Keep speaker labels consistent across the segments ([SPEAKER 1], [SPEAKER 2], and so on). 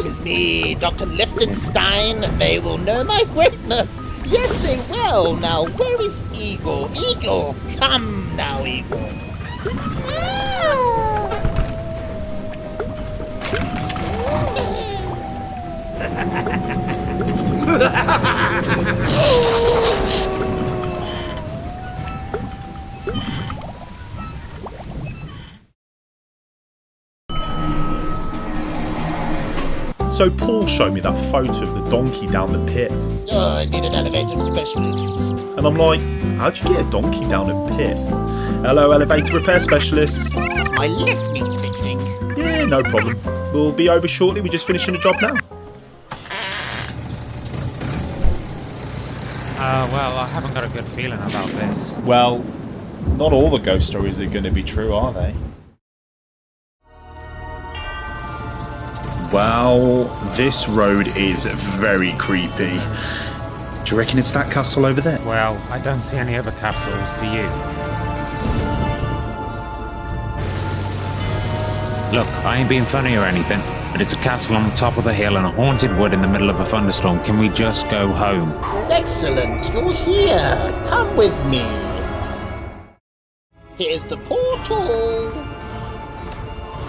[SPEAKER 1] 'Tis me, Dr. Liechtenstein. They will know my greatness. Yes, they will. Now, where is Eagle? Eagle, come now, Eagle.
[SPEAKER 2] So Paul showed me that photo of the donkey down the pit.
[SPEAKER 1] Oh, I need an elevator specialist.
[SPEAKER 2] And I'm like, how'd you get a donkey down a pit? Hello, elevator repair specialist.
[SPEAKER 1] My lift needs fixing.
[SPEAKER 2] Yeah, no problem. We'll be over shortly. We're just finishing the job now.
[SPEAKER 3] Well, I haven't got a good feeling about this.
[SPEAKER 2] Well, not all the ghost stories are going to be true, are they? Well, this road is very creepy. Do you reckon it's that castle over there?
[SPEAKER 3] Well, I don't see any other castles, do you? Look, I ain't being funny or anything, but it's a castle on the top of the hill and a haunted wood in the middle of a thunderstorm. Can we just go home?
[SPEAKER 1] Excellent, you're here. Come with me. Here's the portal.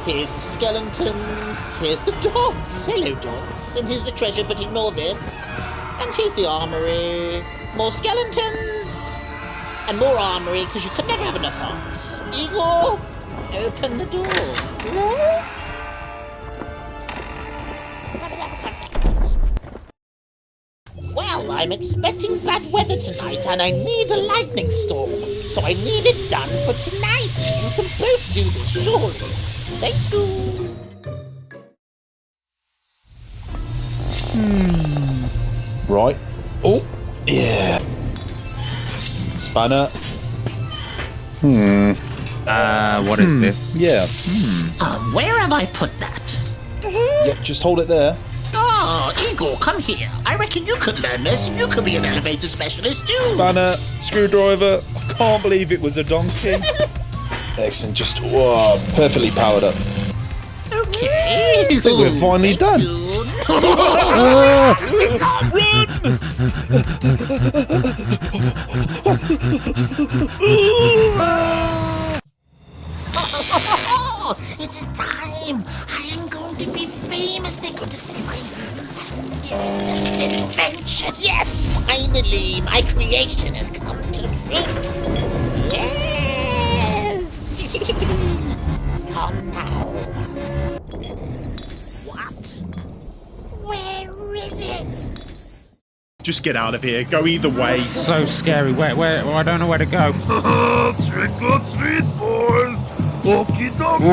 [SPEAKER 1] Here's the skeletons. Here's the dogs. Hello, dogs. And here's the treasure, but ignore this. And here's the armory. More skeletons. And more armory, because you could never have enough arms. Eagle, open the door. Well, I'm expecting bad weather tonight, and I need a lightning storm. So I need it done for tonight. You can both do this, surely. Thank you.
[SPEAKER 2] Right. Oh, yeah. Spanner.
[SPEAKER 3] What is this?
[SPEAKER 2] Yeah.
[SPEAKER 1] Where have I put that?
[SPEAKER 2] Yep, just hold it there.
[SPEAKER 1] Oh, Eagle, come here. I reckon you could learn this. You could be an elevator specialist too.
[SPEAKER 2] Spanner, screwdriver. I can't believe it was a donkey. Excellent, just perfectly powered up.
[SPEAKER 1] Okay.
[SPEAKER 2] I think we're finally done.
[SPEAKER 1] It is time. I am going to be famous. They're going to see my magnificent invention. Yes, finally, my creation has come to fruit. Yes. Come now. What? Where is it?
[SPEAKER 2] Just get out of here. Go either way.
[SPEAKER 3] So scary. Where? I don't know where to go.
[SPEAKER 4] Trick or treat, boys! Okie dokie!